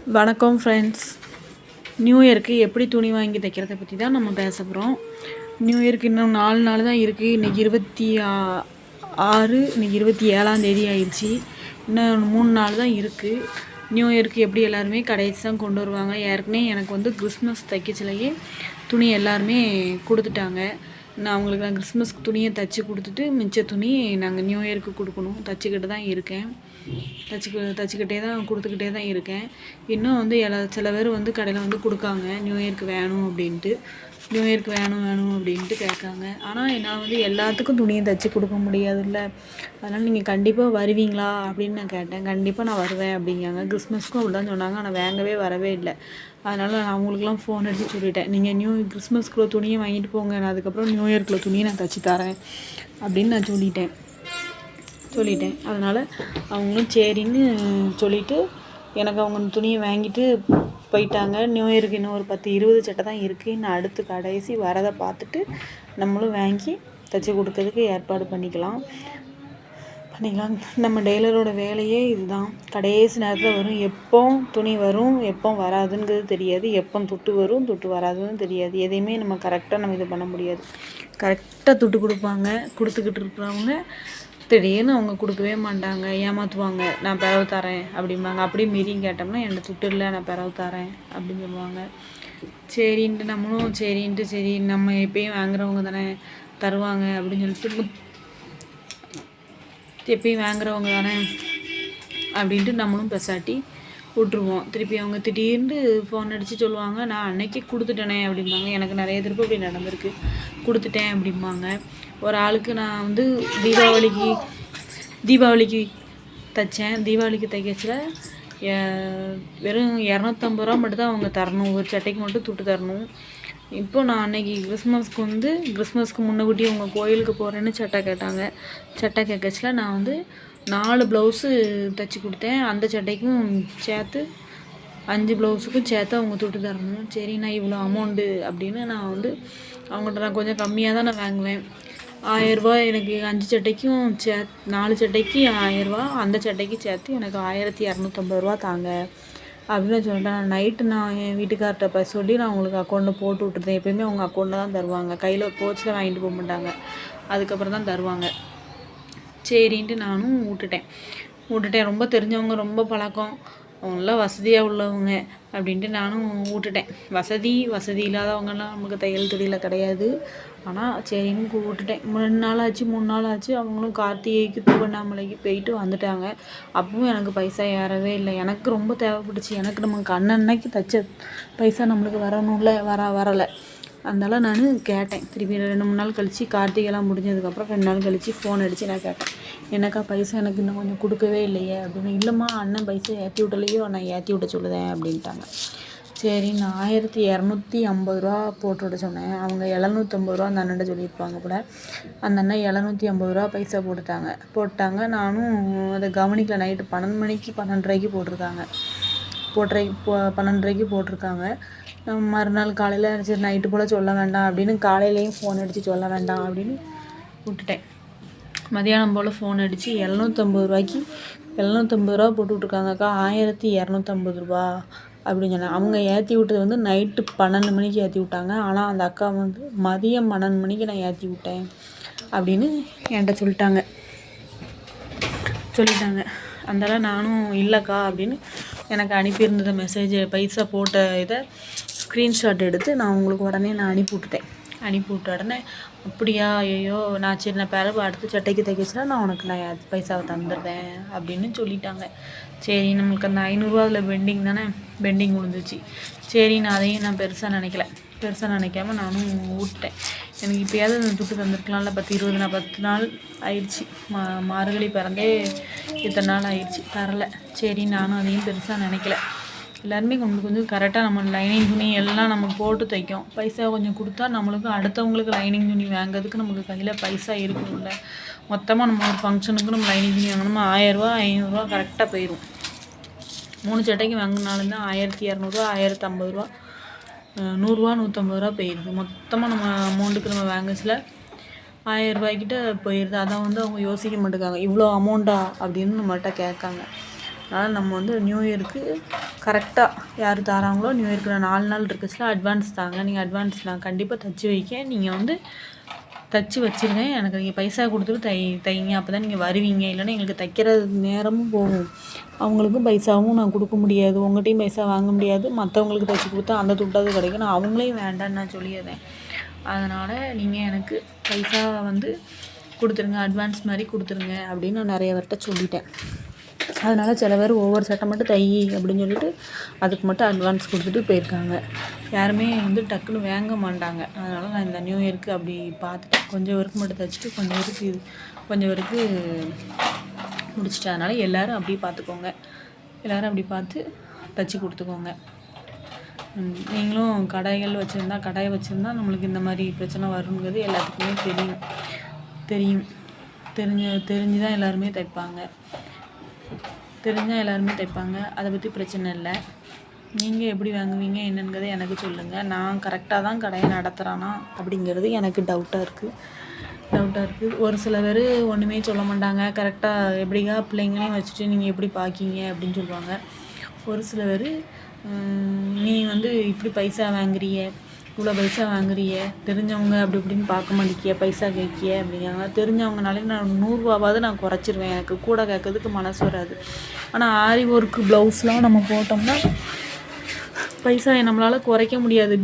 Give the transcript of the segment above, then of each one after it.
வணக்கம் friends. New இயருக்கு எப்படி துணி வாங்கி தைக்கிறத பற்றி தான் நம்ம பேச போகிறோம். நியூ இயருக்கு இன்னும் 4 நாள் தான் இருக்குது. இன்றைக்கி 26, இன்றைக்கி 27 ஆயிடுச்சு. இன்னும் 3 நாள் தான் இருக்குது. நியூ இயருக்கு எப்படி எல்லாருமே கடைசி தான் கொண்டு வருவாங்க. ஏற்கனவே எனக்கு வந்து கிறிஸ்மஸ் தைக்கச்சிலையே துணி எல்லாருமே கொடுத்துட்டாங்க. நான் அவங்களுக்கு கிறிஸ்மஸ்க்கு துணியை தைச்சி கொடுத்துட்டு மிச்ச துணி நாங்கள் நியூ இயருக்கு கொடுக்கணும். தைச்சிக்கிட்டு தான் இருக்கேன். தைச்சிக்கிட்டே தான் கொடுத்துக்கிட்டே தான் இருக்கேன். இன்னும் வந்து சில பேர் வந்து கடையில் வந்து கொடுக்காங்க, நியூ இயருக்கு வேணும் அப்படின்ட்டு. நியூ இயருக்கு வேணும் அப்படின்ட்டு கேட்காங்க. ஆனால் என்னால் வந்து எல்லாத்துக்கும் துணியை தைச்சி கொடுக்க முடியாதுல்ல. அதனால் நீங்கள் கண்டிப்பாக வருவீங்களா அப்படின்னு நான் கேட்டேன். கண்டிப்பாக நான் வருவேன் அப்படிங்காங்க. கிறிஸ்மஸ்க்கும் அப்படி தான் சொன்னாங்க. ஆனால் வாங்கவே வரவே இல்லை. அதனால் நான் அவங்களுக்குலாம் ஃபோன் அடித்து சொல்லிட்டேன், நீங்கள் கிறிஸ்மஸ்க்குள்ள துணியை வாங்கிட்டு போங்க, நான் அதுக்கப்புறம் நியூ இயர்க்குள்ள துணியை நான் தைச்சி தரேன் அப்படின்னு நான் சொல்லிட்டேன். அதனால் அவங்களும் சரின்னு சொல்லிவிட்டு எனக்கு அவங்க துணியை வாங்கிட்டு போயிட்டாங்க. நியூ இயருக்கு இன்னும் ஒரு 10-20 சட்டை தான் இருக்குது. இன்னும் அடுத்து கடைசி வரதை பார்த்துட்டு நம்மளும் வாங்கி தைச்சி கொடுக்கறதுக்கு ஏற்பாடு பண்ணிக்கலாம். நம்ம டெய்லரோட வேலையே இதுதான். கடைசி நேரத்தில் வரும். எப்போ துணி வரும் எப்போ வராதுங்கிறது தெரியாது. எப்போ துட்டு வரும் துட்டு வராதுன்னு தெரியாது. எதையுமே நம்ம கரெக்டாக நம்ம இது பண்ண முடியாது. கரெக்டாக துட்டு கொடுப்பாங்க. கொடுத்துக்கிட்டு இருக்கிறவங்க திடீர்னு அவங்க கொடுக்கவே மாட்டாங்க, ஏமாற்றுவாங்க. நான் பிறவு தரேன் அப்படிம்பாங்க. அப்படியே மீறியும் கேட்டோம்னா என்ன துட்டு இல்லை, நான் பிறவு தரேன் அப்படின்னு சொல்லுவாங்க. சரின்ட்டு நம்மளும் சரி நம்ம எப்பயும் வாங்குறவங்க தானே தருவாங்க அப்படின்னு சொல்லிட்டு எப்பயும் வாங்குறவங்க தானே அப்படின்ட்டு நம்மளும் பெசாட்டி விட்ருவோம். திருப்பி அவங்க திடீர்னு ஃபோன் அடித்து சொல்லுவாங்க, நான் அன்னைக்கு கொடுத்துட்டேனே அப்படிம்பாங்க. எனக்கு நிறைய திருப்பி அப்படி நடந்திருக்கு. கொடுத்துட்டேன் அப்படிம்பாங்க. ஒரு ஆளுக்கு நான் வந்து தீபாவளிக்கு தைச்சேன். தீபாவளிக்கு தைக்கச்சில் வெறும் 250 ரூபா மட்டும் தான் அவங்க தரணும். ஒரு சட்டைக்கு மட்டும் துட்டு தரணும். இப்போ நான் அன்னைக்கு கிறிஸ்மஸ்க்கு முன்னக்கூட்டி உங்கள் கோயிலுக்கு போகிறேன்னு சட்டை கேட்டாங்க. சட்டை கேட்கச்சில் நான் வந்து 4 ப்ளவுஸு தைச்சி கொடுத்தேன். அந்த சட்டைக்கும் சேர்த்து 5 ப்ளவுஸுக்கும் சேர்த்து அவங்க துட்டு தரணும். சரி, நான் இவ்வளோ அமௌண்ட்டு அப்படின்னு நான் வந்து அவங்கள்ட்ட நான் கொஞ்சம் கம்மியாக தான் நான் வாங்குவேன். 1000 ரூபா எனக்கு 5 சட்டைக்கும் 4 சட்டைக்கு 1000 ரூபா, அந்த சட்டைக்கு சேர்த்து எனக்கு 1250 ரூபா தாங்க அப்படின்னு சொல்லிட்டேன். நைட்டு நான் என் வீட்டுக்கார்ட்ட சொல்லி நான் உங்களுக்கு அக்கௌண்ட்டில் போட்டு விட்டுருந்தேன். எப்போயுமே அவங்க அக்கௌண்ட்டில் தான் தருவாங்க. கையில் போச்சில் வாங்கிட்டு போக மாட்டாங்க. அதுக்கப்புறம் தான் தருவாங்க. சரின்ட்டு நானும் விட்டுட்டேன். ரொம்ப தெரிஞ்சவங்க, ரொம்ப பழக்கம், அவங்களாம் வசதியாக உள்ளவங்க அப்படின்ட்டு நானும் விட்டுட்டேன். வசதி இல்லாதவங்கலாம் நமக்கு தையல் தொழில கிடையாது. ஆனால் சரின்னு விட்டுட்டேன். 3 நாள் ஆச்சு. அவங்களும் கார்த்திகைக்கு திருவண்ணாமலைக்கு போயிட்டு வந்துட்டாங்க. அப்பவும் எனக்கு பைசா ஏறவே இல்லை. எனக்கு ரொம்ப தேவைப்பட்டுச்சு. எனக்கு நமக்கு அன்னன்னைக்கு தைச்ச பைசா நம்மளுக்கு வரணும்ல, வரலை. அதனால் நான் கேட்டேன். திருப்பி 2-3 நாள் கழித்து கார்த்திகைலாம் முடிஞ்சதுக்கப்புறம் 2 நாள் கழித்து ஃபோன் அடித்து நான் கேட்டேன், எனக்கா பைசா எனக்கு இன்னும் கொஞ்சம் கொடுக்கவே இல்லையே அப்படின்னு. இல்லைம்மா, அண்ணன் பைசா ஏற்றி விட்டலையோ, நான் ஏற்றி விட்ட சொல்லுதேன் அப்படின்ட்டாங்க. சரி, நான் 1250 ரூபா போட்டு விட சொன்னேன். அவங்க 750 ரூபா அந்த அண்ணன்ட்ட சொல்லியிருப்பாங்க போல். அந்த அண்ணன் 750 ரூபா பைசா போட்டாங்க. நானும் அதை கவனிக்கல. நைட்டு 12 மணிக்கு 12:30க்கு போட்டிருக்காங்க. 12:30க்கு போட்டிருக்காங்க. மறுநாள் காலையில் சரி நைட்டு போல் சொல்ல வேண்டாம் அப்படின்னு காலையிலையும் ஃபோன் அடித்து சொல்ல வேண்டாம் அப்படின்னு விட்டுட்டேன். மதியானம் போல் ஃபோன் அடித்து 750 ரூபா போட்டு விட்ருக்காங்கக்கா, 1250 ரூபா அப்படின்னு சொன்னேன். அவங்க ஏற்றி விட்டது வந்து நைட்டு 12 மணிக்கு ஏற்றி விட்டாங்க. ஆனால் அந்த அக்கா வந்து மதியம் 12 மணிக்கு நான் ஏற்றி விட்டேன் அப்படின்னு என்கிட்ட சொல்லிட்டாங்க. அதனால் நானும் இல்லைக்கா அப்படின்னு எனக்கு அனுப்பியிருந்தது மெசேஜ், பைசா போட்ட இதை ஸ்க்ரீன்ஷாட் எடுத்து நான் உங்களுக்கு உடனே நான் அனுப்பி விட்ட உடனே, அப்படியா, ஐயோ, நான் சரி நான் பிறகு அடுத்த சட்டைக்கு தைக்கச்சுனா நான் உனக்கு நான் பைசாவை தந்துடுறேன் அப்படின்னு சொல்லிட்டாங்க. சரி, நம்மளுக்கு அந்த 500 ரூபா அதில் பெண்டிங் விழுந்துச்சு. சரி, நான் அதையும் நான் பெருசாக நினைக்காம நானும் விட்டேன். எனக்கு இப்போயாவது அந்த துட்டு தந்துருக்கலாம்ல. 10 நாள் ஆயிடுச்சு. மார்கழி பிறந்தே இத்தனை நாள் ஆயிடுச்சு, தரலை. சரி, நானும் அதையும் பெருசாக நினைக்கல. எல்லாருமே கொஞ்சம் கரெக்டாக நம்ம லைனிங் துணி எல்லாம் நம்ம போட்டு தைக்கும். பைசா கொஞ்சம் கொடுத்தா நம்மளுக்கு அடுத்தவங்களுக்கு லைனிங் துணி வாங்கிறதுக்கு நமக்கு கையில் பைசா இருக்கணும்ல. மொத்தமாக நம்ம ஒரு ஃபங்க்ஷனுக்கு நம்ம லைனிங் துணி வாங்கணுமா 1000 ரூபா 500 ரூபா கரெக்டாக போயிடும். 3 சட்டைக்கு வாங்கினாலும் தான் 1200 ரூபா 1050 ரூபா 100 ரூபா 150 ரூபா போயிடுது. மொத்தமாக நம்ம அமௌண்ட்டுக்கு நம்ம வாங்கச்சில் 1000 ரூபாய்க்கிட்ட போயிடுது. அதான் வந்து அவங்க யோசிக்க மாட்டேங்காங்க, இவ்வளோ அமௌண்ட்டா அப்படின்னு நம்மள்கிட்ட கேட்காங்க. அதனால் நம்ம வந்து நியூ இயருக்கு கரெக்டாக யார் தராங்களோ நியூ இயருக்கு 4 நாள் இருக்குச்சுல அட்வான்ஸ் தாங்க. நீங்கள் அட்வான்ஸ் நான் கண்டிப்பாக தைச்சி வைக்க, நீங்கள் வந்து தைச்சி வச்சுருங்க. எனக்கு நீங்கள் பைசா கொடுத்துட்டு தைங்க. அப்போ தான் நீங்கள் வருவீங்க. இல்லைன்னா எங்களுக்கு தைக்கிற நேரமும் போகும், அவங்களுக்கும் பைசாவும் நான் கொடுக்க முடியாது, உங்கள்கிட்டையும் பைசா வாங்க முடியாது. மற்றவங்களுக்கு தைச்சி கொடுத்தா அந்த துட்டாவது கிடைக்கும். நான் அவங்களையும் வேண்டான்னு நான் சொல்லிடுறேன். அதனால் நீங்கள் எனக்கு பைசா வந்து கொடுத்துருங்க, அட்வான்ஸ் மாதிரி கொடுத்துருங்க அப்படின்னு நான் நிறைய பேர்கிட்ட சொல்லிட்டேன். அதனால் சில பேர் ஒவ்வொரு சட்டை மட்டும் தை அப்படின்னு சொல்லிட்டு அதுக்கு மட்டும் அட்வான்ஸ் கொடுத்துட்டு போயிருக்காங்க. யாருமே வந்து டக்குன்னு வாங்க மாட்டாங்க. அதனால் நான் இந்த நியூ இயருக்கு அப்படி பார்த்துட்டு கொஞ்சம் பேருக்கு மட்டும் தைச்சிட்டு கொஞ்சம் பேருக்கு முடிச்சிட்டேன். அதனால் எல்லோரும் அப்படி பார்த்துக்கோங்க, எல்லோரும் அப்படி பார்த்து தைச்சி கொடுத்துக்கோங்க. நீங்களும் கடையை வச்சுருந்தா நம்மளுக்கு இந்த மாதிரி பிரச்சனை வருங்கிறது எல்லாத்துக்குமே தெரியும். தெரிஞ்சு தான் எல்லாருமே தைப்பாங்க. அதை பற்றி பிரச்சனை இல்லை. நீங்கள் எப்படி வாங்குவீங்க என்னங்கிறத எனக்கு சொல்லுங்கள். நான் கரெக்டாக தான் கடையை நடத்துகிறானா அப்படிங்கிறது எனக்கு டவுட்டாக இருக்குது. ஒரு சில பேர் ஒன்றுமே சொல்ல மாட்டாங்க. கரெக்டாக எப்படிக்கா பிள்ளைங்களையும் வச்சுட்டு நீங்கள் எப்படி பார்க்கிங்க அப்படின்னு சொல்லுவாங்க. ஒரு சில பேர் நீ வந்து இப்படி பைசா வாங்குறிய, இவ்வளோ பைசா வாங்குறிய, தெரிஞ்சவங்க அப்படி இப்படின்னு பார்க்க மாட்டேங்கிய, பைசா கேட்கிய அப்படிங்கிறாங்க. தெரிஞ்சவங்கனாலே நான் 100 ரூபாவாவது நான் குறைச்சிருவேன், எனக்கு கூட கேட்கறதுக்கு மனசு வராது. ஆனால் ஆரி ஒர்க்கு ப்ளவுஸ்லாம் நம்ம போட்டோம்னா பைசா நம்மளால் குறைக்க முடியாது.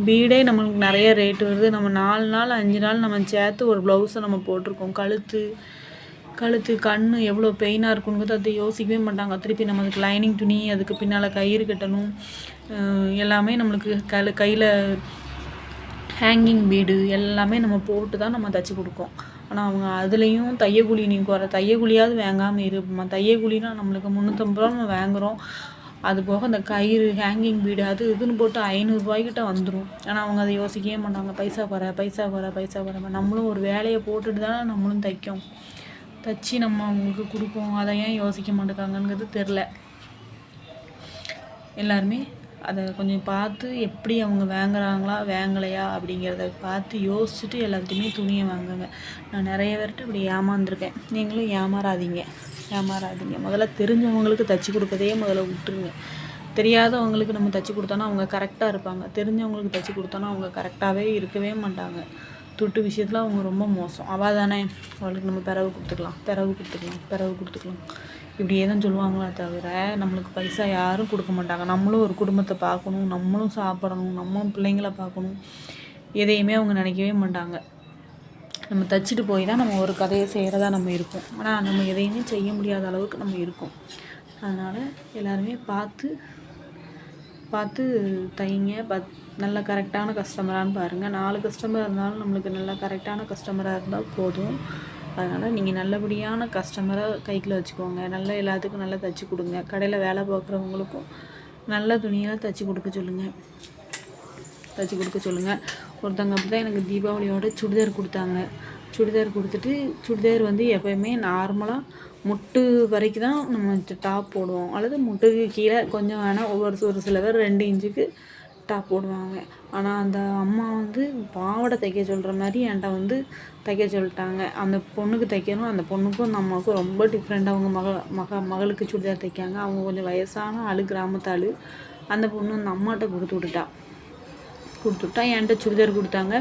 பீடே நம்மளுக்கு நிறைய ரேட்டு வருது. நம்ம 4 நாள் 5 நாள் நம்ம சேர்த்து ஒரு ப்ளவுஸை நம்ம போட்டிருக்கோம். கழுத்து கண் எவ்வளோ பெயினாக இருக்குங்கிறது அதை யோசிக்கவே மாட்டாங்க. திருப்பி நம்மளுக்கு லைனிங் துணி, அதுக்கு பின்னால் கயிறு கட்டணும், எல்லாமே நம்மளுக்கு கையில் ஹேங்கிங் பீடு எல்லாமே நம்ம போட்டு தான் நம்ம தைச்சி கொடுக்கோம். ஆனால் அவங்க அதுலேயும் தையக்கூலி நீ தையக்கூலியாவது வாங்காமல் இருப்போம்மா. தையக்கூலினா நம்மளுக்கு 350 ரூபா நம்ம வாங்குகிறோம். அது போக அந்த கயிறு ஹேங்கிங் பீடு அது இதுன்னு போட்டு 500 ரூபாய்க்கிட்ட வந்துடும். ஆனால் அவங்க அதை யோசிக்கவே மாட்டாங்க. பைசா குறை. நம்மளும் ஒரு வேலையை போட்டுட்டு தானே நம்மளும் தைச்சி நம்ம அவங்களுக்கு கொடுப்போம். அதை ஏன் யோசிக்க மாட்டேங்காங்கங்கிறது தெரில. எல்லாருமே அதை கொஞ்சம் பார்த்து எப்படி அவங்க வாங்குறாங்களா வாங்கலையா அப்படிங்கிறத பார்த்து யோசிச்சுட்டு எல்லாத்தையுமே துணியை வாங்குங்க. நான் நிறைய பேர்கிட்ட இப்படி ஏமாந்துருக்கேன். நீங்களும் ஏமாறாதீங்க. முதல்ல தெரிஞ்சவங்களுக்கு தைச்சி கொடுக்கறதையே முதல்ல விட்டுருங்க. தெரியாதவங்களுக்கு நம்ம தைச்சி கொடுத்தோன்னா அவங்க கரெக்டாக இருப்பாங்க. தெரிஞ்சவங்களுக்கு தைச்சி கொடுத்தோன்னா அவங்க கரெக்டாகவே இருக்கவே மாட்டாங்க. துட்டு விஷயத்தில் அவங்க ரொம்ப மோசம். அவள் தானே, அவளுக்கு நம்ம பிறகு கொடுத்துக்கலாம் இப்படியே தான் சொல்லுவாங்களே தவிர நம்மளுக்கு பைசா யாரும் கொடுக்க மாட்டாங்க. நம்மளும் ஒரு குடும்பத்தை பார்க்கணும், நம்மளும் சாப்பிடணும், நம்மளும் பிள்ளைங்கள பார்க்கணும், எதையுமே அவங்க நினைக்கவே மாட்டாங்க. நம்ம தைச்சிட்டு போய் தான் நம்ம ஒரு கதையை செய்கிறதா நம்ம இருக்கோம். ஆனால் நம்ம எதையுமே செய்ய முடியாத அளவுக்கு நம்ம இருக்கோம். அதனால் எல்லாருமே பார்த்து தைங்க. நல்ல கரெக்டான கஸ்டமரானு பாருங்கள். 4 கஸ்டமர் இருந்தாலும் நம்மளுக்கு நல்ல கரெக்டான கஸ்டமராக இருந்தால் போதும். அதனால் நீங்கள் நல்லபடியான கஸ்டமரை கைக்குள்ள வச்சுக்கோங்க. எல்லாத்துக்கும் நல்லா தைச்சி கொடுங்க. கடையில் வேலை பார்க்குறவங்களுக்கும் நல்ல துணியெல்லாம் தைச்சி கொடுக்க சொல்லுங்கள். ஒருத்தவங்க அப்படி தான் எனக்கு தீபாவளியோட சுடிதார் கொடுத்தாங்க. சுடிதார் கொடுத்துட்டு, சுடிதார் வந்து எப்போயுமே நார்மலாக முட்டு வரைக்கும் தான் நம்ம டாப் போடுவோம், அல்லது முட்டுக்கு கீழே கொஞ்சம் வேணால் ஒரு சில பேர் 2 இன்ச்சுக்கு டாப் போடுவாங்க. ஆனால் அந்த அம்மா வந்து பாவாடை தைக்க சொல்கிற மாதிரி என்கிட்ட வந்து தைக்க சொல்லிட்டாங்க. அந்த பொண்ணுக்கு தைக்கணும், அந்த பொண்ணுக்கும் அந்த அம்மாவுக்கும் ரொம்ப டிஃப்ரெண்ட். அவங்க மகளுக்கு சுடிதார் தைக்காங்க. அவங்க கொஞ்சம் வயசான ஆள், கிராமத்து ஆள். அந்த பொண்ணு அந்த அம்மாட்ட கொடுத்து விட்டுட்டா என்கிட்ட சுடிதார் கொடுத்தாங்க.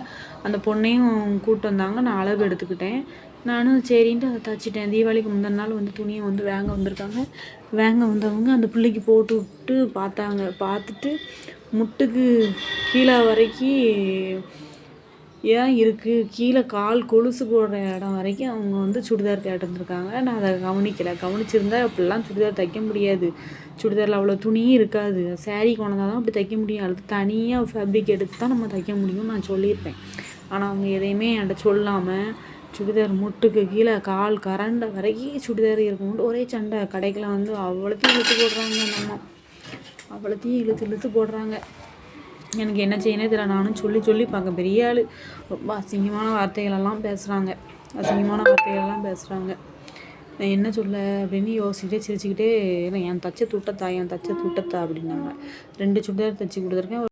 அந்த பொண்ணையும் கூப்பிட்டு வந்தாங்க. நான் அளவு எடுத்துக்கிட்டேன். நானும் சரின்ட்டு அதை தைச்சிட்டேன். தீபாவளிக்கு முந்தின நாள் வந்து துணியை வந்து வாங்க வந்தவங்க அந்த பிள்ளைக்கு போட்டு விட்டு பார்த்துட்டு முட்டுக்கு கீழே வரைக்கும் ஏன் இருக்குது, கீழே கால் கொலுசு போடுற இடம் வரைக்கும் அவங்க வந்து சுடிதார் கேட்டுருந்துருக்காங்க. நான் அதை கவனிச்சிருந்தா அப்படிலாம் சுடிதார் தைக்க முடியாது. சுடிதாரில் அவ்வளோ துணியும் இருக்காது. சாரீ கொண்டாதான் தான் அப்படி தைக்க முடியும். அது தனியாக ஃபேப்ரிக் எடுத்து தான் நம்ம தைக்க முடியும் நான் சொல்லியிருப்பேன். ஆனால் அவங்க எதையுமே என்கிட்ட சொல்லாமல் சுடிதார் முட்டுக்கு கீழே கால் கரண்ட வரைக்கும் சுடிதார் இருக்கும்ட்டு ஒரே சண்டை. கடைக்கில் வந்து அவ்வளோத்தையும் இழுத்து போடுறாங்க. எனக்கு என்ன செய்யனே தெரியல. நானும் சொல்லி பார்க்க பெரிய ஆள். ரொம்ப அசிங்கமான வார்த்தைகளெல்லாம் பேசுகிறாங்க. நான் என்ன சொல்ல அப்படின்னு யோசிச்சுட்டே சிரிச்சுக்கிட்டே என் தச்ச துட்டத்தா அப்படின்னாங்க. 2 சுடிதார் தைச்சி கொடுத்துருக்கேன்.